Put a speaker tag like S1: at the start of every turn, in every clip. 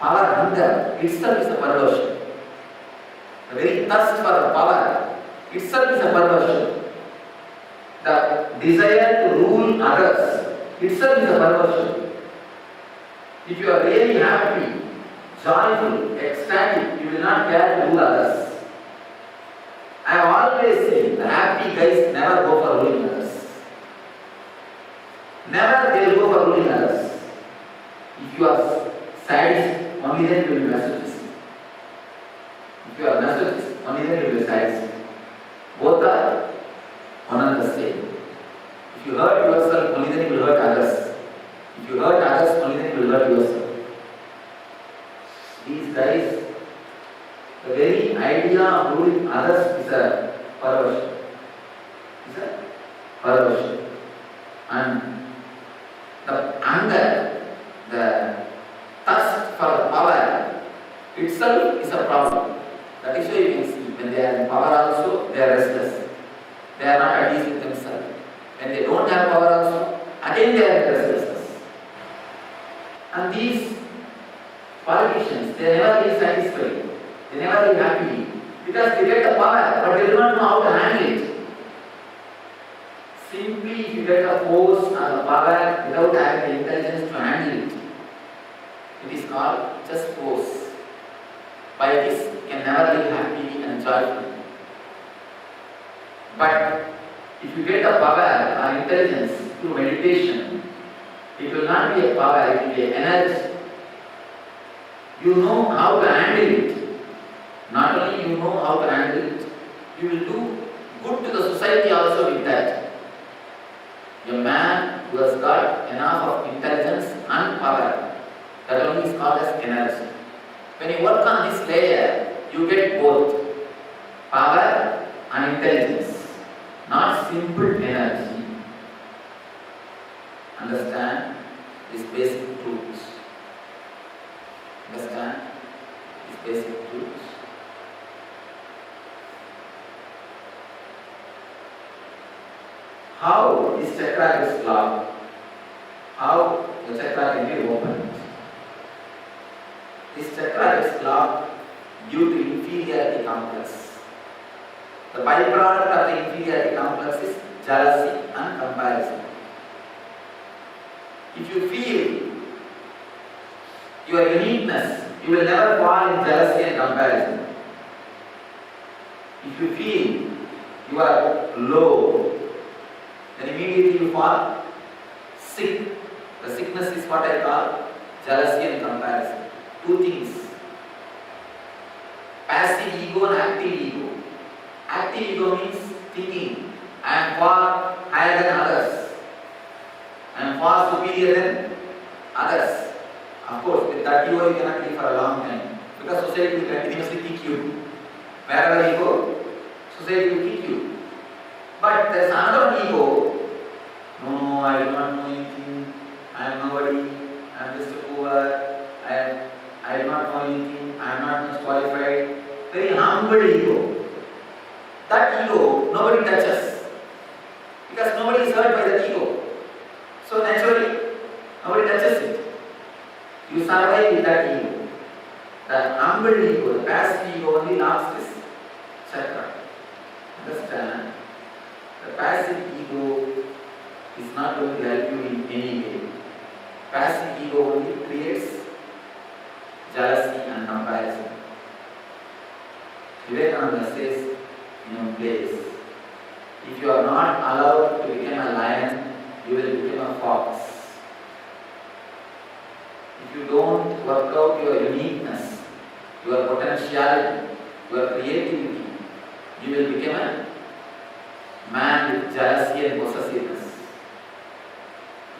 S1: Our hunger itself is a perversion. The very thirst for power itself is a perversion. The desire to rule others itself is a perversion. If you are really happy, joyful, ecstatic, you will not care to rule others. I have always seen the happy guys never go for ruling others. Never they will go for ruling others. If you are sadist, only then you will be masochist. If you are masochist, only then you will be sadist. Both are one and the same. If you hurt yourself, only then you will hurt others. If you hurt others, only then you will hurt yourself. These guys, the very idea of ruling others is a perversion. Is a perversion. And the anger, the thirst for power itself is a problem. That is why you can see when they are in power also, they are restless. They are not at ease with themselves. When they don't have power also, again they are restless. And these politicians, they never be satisfied. They never be happy. Because they get the power, but they do not know how to handle it. Simply if you get a post or a power without having the intelligence to handle it, it is called just force. By this, you can never be happy and joyful. But if you get a power or intelligence through meditation, it will not be a power, it will be an energy. You know how to handle it. Not only you know how to handle it, you will do good to the society also with that. A man who has got enough of intelligence and power, that only is called as energy. When you work on this layer, you get both power and intelligence, not simple energy. Understand this basic truth. Understand this basic truth. How this chakra is locked? How the chakra can be opened? This chakra is locked due to inferiority complex. The byproduct of the inferiority complex is jealousy and comparison. If you feel your uniqueness, you will never fall in jealousy and comparison. If you feel you are low, then immediately you fall sick. The sickness is what I call jealousy and comparison. Two things. Passive ego and active ego. Active ego means thinking, I am far higher than others. I am far superior than others. Of course, with that ego you cannot live for a long time. Because society will continuously kick you. Wherever you go, society will kick you. But there is another ego. No, I do not know anything. I am nobody. I am just a poor. I do not know anything. I am not much qualified. Very humble ego. That ego nobody touches. Because nobody is hurt by that ego. So naturally, nobody touches it. You survive with that ego. The humble ego, the passive ego only locks this chakra. Understand? The passive ego is not going to help you in any way. Passive ego only creates jealousy and comparison. Vivekananda says in a place, if you are not allowed to become a lion, you will become a fox. If you don't work out your uniqueness, your potentiality, your creativity, you will become a man with jealousy and possessiveness.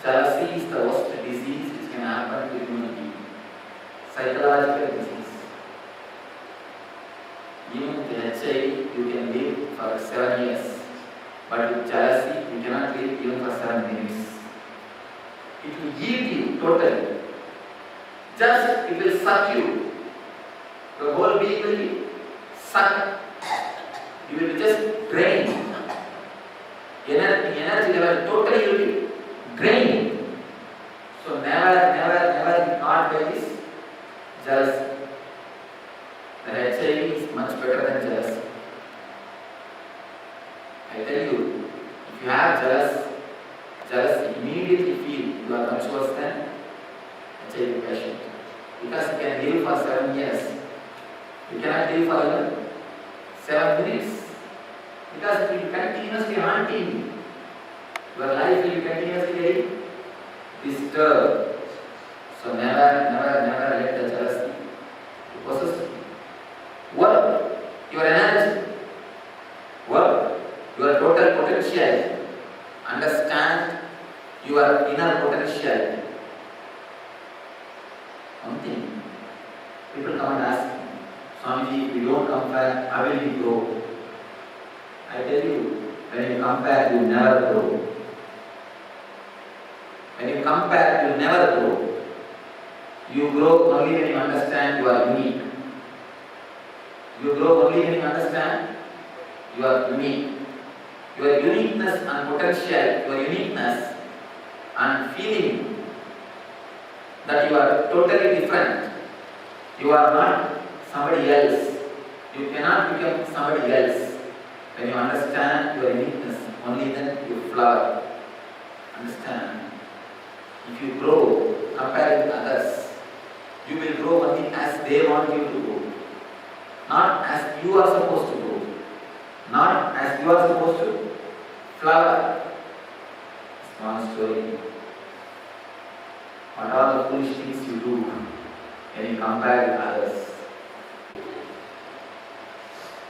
S1: Jealousy is the worst disease which can happen to human being. Psychological disease. Even with HIV, you can live for 7 years. But with jealousy, you cannot live even for 7 minutes. It will eat you totally. Just, it will suck you. The whole being will be sucked. You will be just drained. Energy level totally will be drained. So never be caught by this jealousy. The HIV is much better than jealousy. I tell you, if you have jealousy, immediately feel you are much worse than HIV patient. Because you can live for 7 years. You cannot live for even 7 minutes. Because it will continuously haunting you. Your life will be continuously disturbed. So never let the jealousy possess you. Work your energy. Work your total potential. Understand your inner potential. One thing, people come and ask me, Swamiji, if we don't compare, how will we grow? I tell you, when you compare, you never grow. When you compare, you never grow. You grow only when you understand you are unique. You grow only when you understand you are unique. Your uniqueness and potential, your uniqueness and feeling that you are totally different. You are not somebody else. You cannot become somebody else. When you understand your uniqueness, only then you flower. Understand? If you grow comparing with others, you will grow only as they want you to grow. Not as you are supposed to grow. Not as you are supposed to flower. Small story. What are the foolish things you do when you compare with others?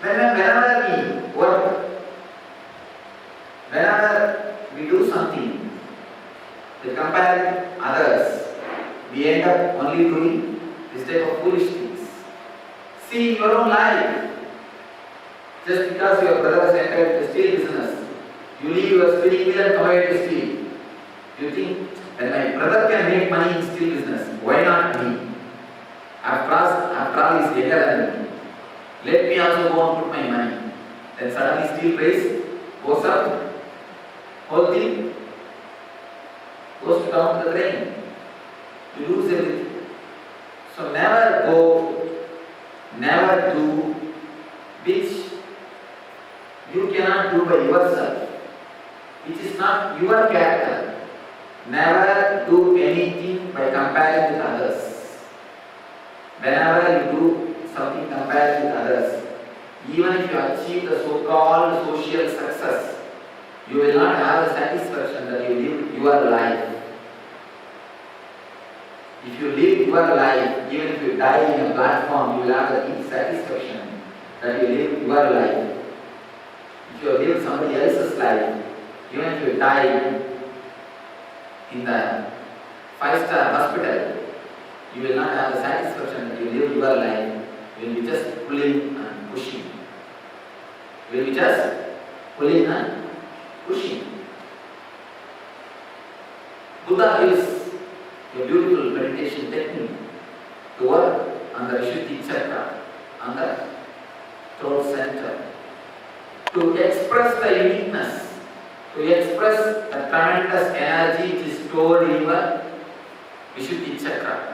S1: Whenever we work, whenever we do something, we compare with others, we end up only doing this type of foolish things. See in your own life, just because your brother has entered the steel business, you leave your spinning wheel and come away to steel. You think that my brother can make money in steel business, why not me? After all, he is younger than me. Let me also go and put my money. Then suddenly steel price goes up. Whole thing goes down to the drain. You lose everything. So never do which you cannot do by yourself, which is not your character. Never do anything by comparing with others. Whenever you do something compared with others, even if you achieve the so-called social success, you will not have the satisfaction that you live your life. If you live your life, even if you die in a platform, you will have the deep satisfaction that you live your life. If you live somebody else's life, even if you die in the 5-star hospital, you will not have the satisfaction that you live your life. You will be just pulling and pushing. You will be just pulling and pushing. Buddha gives a beautiful meditation technique to work on the Vishuddhi Chakra, on the throat center, to express the uniqueness, to express the tremendous energy which is stored in your Vishuddhi Chakra.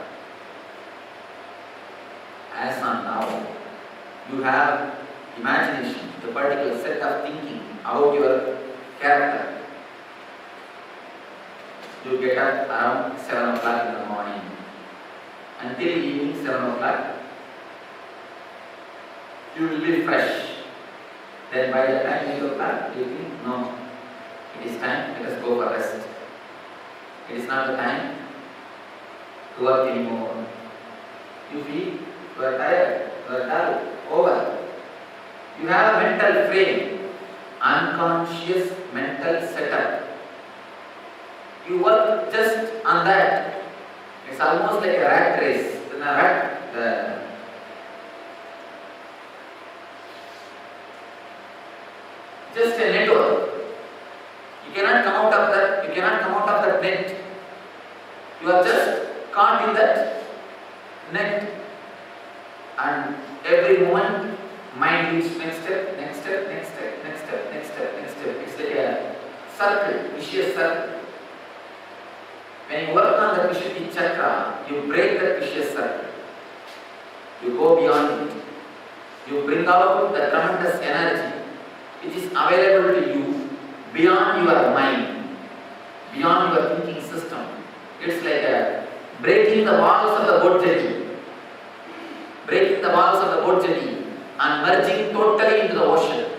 S1: As on now, you have imagination, the particular set of thinking about your character. You get up around 7 o'clock in the morning. Until evening 7 o'clock, you will be fresh. Then by the time 8 o'clock, you think, no, it is time, let us go for rest. It is not the time to work anymore. You feel you are tired, you are dull, over. You have a mental frame, unconscious mental setup. You work just on that. It's almost like a rat race. In a rat, just a network. You cannot come out of that. You cannot come out of that net. You are just caught in that net. And every moment, mind leads next step, next step, next step, next step, next step, next step. It's like a circle, vicious circle. When you work on the Vishuddhi Chakra, you break that vicious circle. You go beyond it. You bring out the tremendous energy which is available to you beyond your mind, beyond your thinking system. It's like breaking the walls of the boat jetty, breaking the walls of the boat jetty and merging totally into the ocean,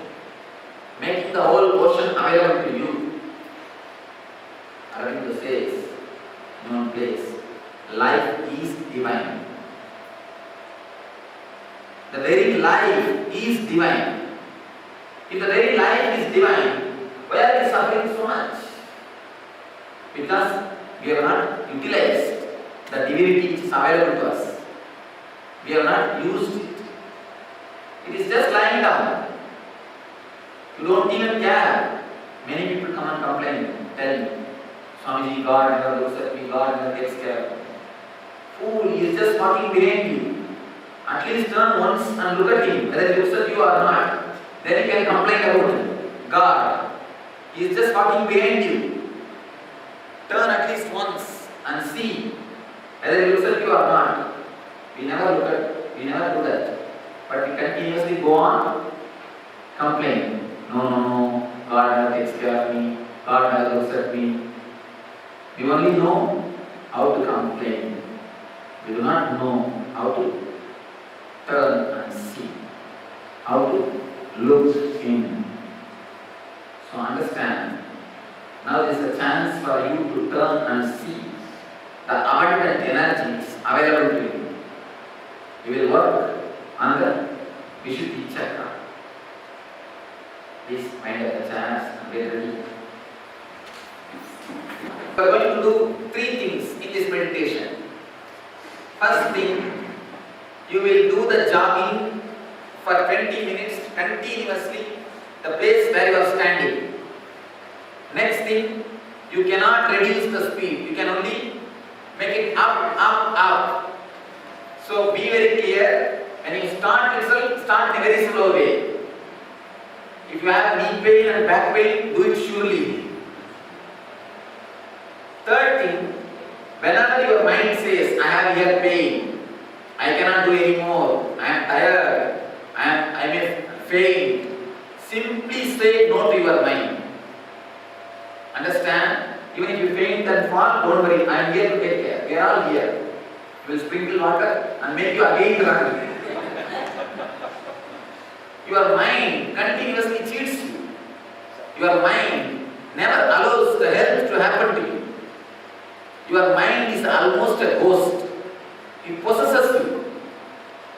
S1: making the whole ocean available to you. Aravinda says, in one place, life is divine. The very life is divine. If the very life is divine, why are we suffering so much? Because we have not utilized the divinity which is available to us. We have not used it. It is just lying down. You don't even care. Many people come and complain, tell me, Swamiji, God never looks at me, God never takes care of me. Fool, he is just walking behind you. At least turn once and look at him, whether he looks at you or not. Then you can complain about him. God, he is just walking behind you. Turn at least once and see whether he looks at you or not. We never do that. But we continuously go on complaining. No, God never takes care of me. God never looks at me. We only know how to complain. We do not know how to turn and see, how to look in. So understand, now there is a chance for you to turn and see the abundant energies available to you. You will work on the Vishuddhi Chakra. Please find out the chance and get ready. We are going to do 3 things in this meditation. First thing, you will do the jogging for 20 minutes continuously, the place where you are standing. Next thing, you cannot reduce the speed. You can only make it up. So be very clear. When you start itself, start in a very slow way. If you have knee pain and back pain, do it surely. Third thing, whenever your mind says, I have here pain, I cannot do anymore, I am tired, I may faint, simply say no to your mind. Understand? Even if you faint and fall, don't worry, I am here to take care. We are all here. We will sprinkle water and make you again run. Your mind continuously cheats you. Your mind never allows the help to happen to you. Your mind is almost a ghost. It possesses you.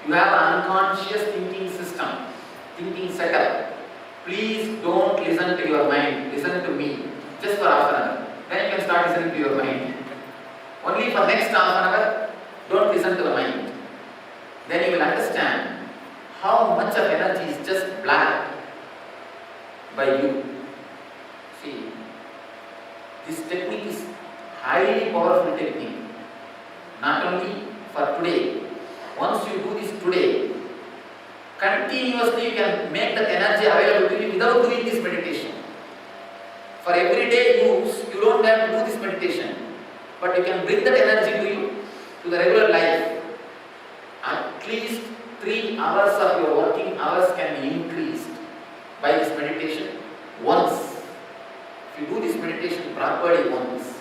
S1: You have an unconscious thinking system, thinking setup. Please don't listen to your mind. Listen to me. Just for half an hour. Then you can start listening to your mind. Only for next half an hour, don't listen to the mind. Then you will understand how much of energy is just black by you. See, this technique is highly powerful technique. Not only for today. Once you do this today, continuously you can make that energy available to you without doing this meditation. For everyday use, you don't have to do this meditation. But you can bring that energy to you, to the regular life. At least 3 hours of your working hours can be increased by this meditation once. If you do this meditation properly once,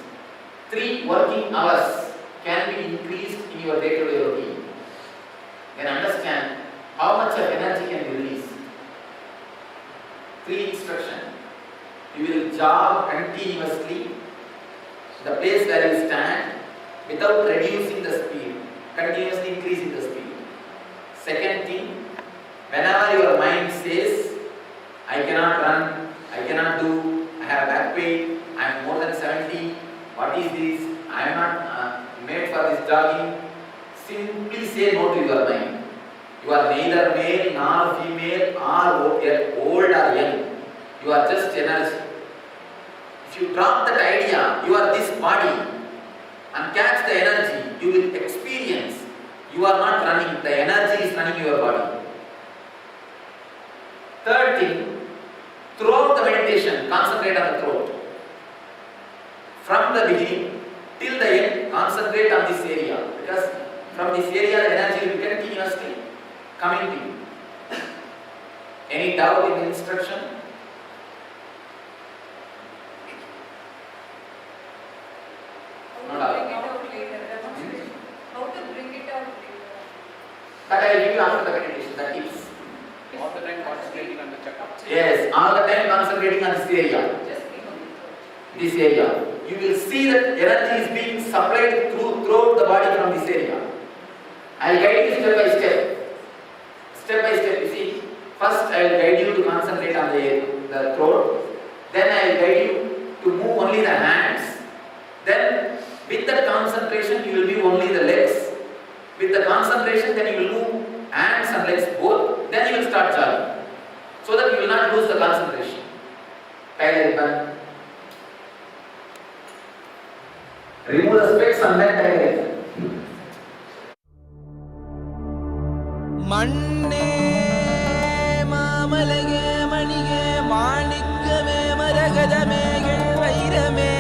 S1: 3 working hours can be increased in your day-to-day routine. Then understand how much of energy can be released. 3 instructions. You will jog continuously the place where you stand without reducing the speed, continuously increasing the speed. Second thing, whenever your mind says, I cannot run, I cannot do, I have back pain, I am more than 70, what is this, I am not made for this jogging, simply say no to your mind. You are neither male nor female or old or young. You are just energy. If you drop that idea, you are this body, and catch the energy, you will experience you are not running, the energy is running your body. Third thing, throughout the meditation, concentrate on the throat. From the beginning till the end, concentrate on this area, because From this area, the energy will continuously coming to you. Any doubt in the instruction? No doubt.
S2: How to bring it out later?
S1: That I will give you after the meditation, that is.
S3: All the time concentrating on the chakra.
S1: Yes, all the time concentrating on this area.
S2: Just think of it.
S1: This area. You will see that energy is being supplied throughout the body from this area. I will guide you step by step. Step by step, you see. First I will guide you to concentrate on the throat. Then I will guide you to move only the hands. Then with that concentration you will be only the legs. With the concentration then you will move hands and legs both. Then you will start jogging. So that you will not lose the concentration. Tie the ribbon. Remove the specs and then tie the ribbon.
S4: மண்ணே மாமலையே மணியே மாணிக்கமே மரகதமே வைரமே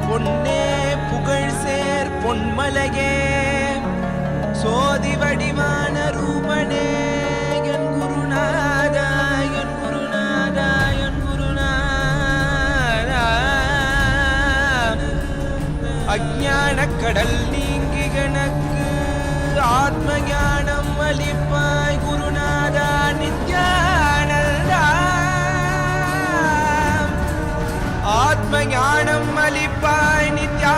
S4: பொன்னே புகழ் சேர் பொன்மலையே சோதி வடிவான ரூபனே என் குருநாதா என் குருநாதா என் குருநாதா அஞ்ஞானக் கடல் நீங்கி கணக்கு ஆத்ம ஞானம் அளிப்பாய் குருநாதா நித்யானந்தா ஆத்ம ஞானம் அளிப்பாய் நித்யா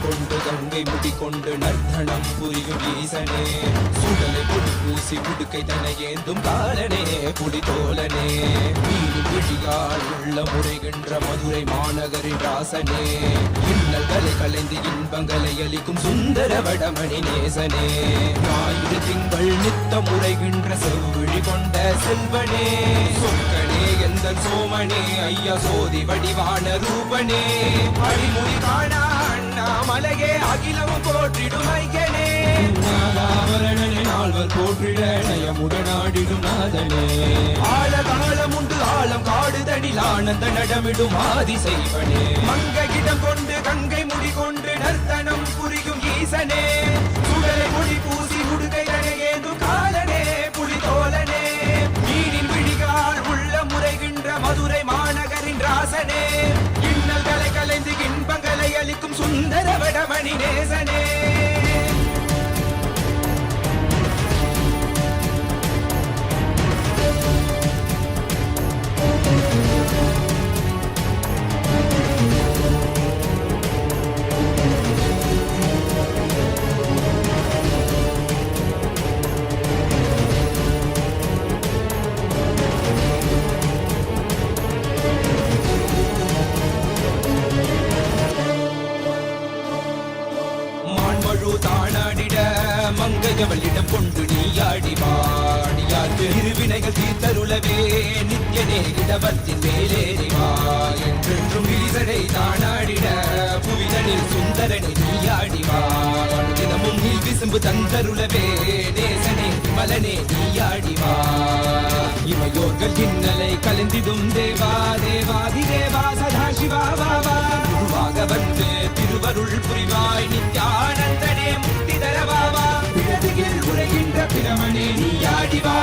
S4: கொண்டு கங்கை முடி கொண்டு நர்த்தனம் புரியும் ஈசனே சுடலை பொடி பூசி புடுக்கை தனையேந்தும் காலனே புலிதோலனே மீன் விழியால் உள்ள முறைகின்ற மதுரை மாநகரின் ராசனே இன்னல்களை கலைந்து இன்பங்களை அளிக்கும் சுந்தர வடமணி நேசனே ஞாயிறு திங்கள் நித்த முறைகின்ற செவ்விழி கொண்ட செல்வனே சொக்கனே எந்த சோமனே ஐயா சோதி வடிவான ரூபனே அடிமொழி காணா மலையே அகிலமும் போற்றிடும் ஐயனே நாலாவரணனே நால்வர் போற்றிட நயமுடனாடிடும் நாதனே ஆழகாலம் உண்டு ஆழம் காடுதனில் ஆனந்த நடமிடும் ஆதி செய்வனே மங்கையிடம் கொண்டு கங்கை முடி கொண்டு நர்த்தனம் புரியும் ஈசனே சுடலை முடி பூசி உடுகை தனையேந்து காலனே புலிதோலனே மீனின் விழிகால் உள்ள முறைகின்ற மதுரை மாநகரின் ராசனே இன்னல்களை கலைந்து இன்பங்களை அளிக்கும் சுந்தர வடமணி நேசனே தானாடிட மங்கையவளிடம் கொண்டு நீயாடி வாடியாற்று இருவினைகள் தீர்த்தருளவே நித்யனே இடவத்தின் மேலேறிவா என்றென்றும் ஈசனை தானாடிட புவிதனில் சுந்தரனை நீயாடிவா தினமும் நீ விசும்பு தந்தருளவே நேசனே மலனே நீயாடிவா இமையோர்கள் இன்னலை கலந்திடும் தேவா தேவாதி தேவா சதா சிவா பாபா குருவாக வந்து திருவருள் புரிவாய் நித்யானந்தனே முக்தி தரவாவா பிறதியில் உரைகின்ற பிரமணே நீயாடிவா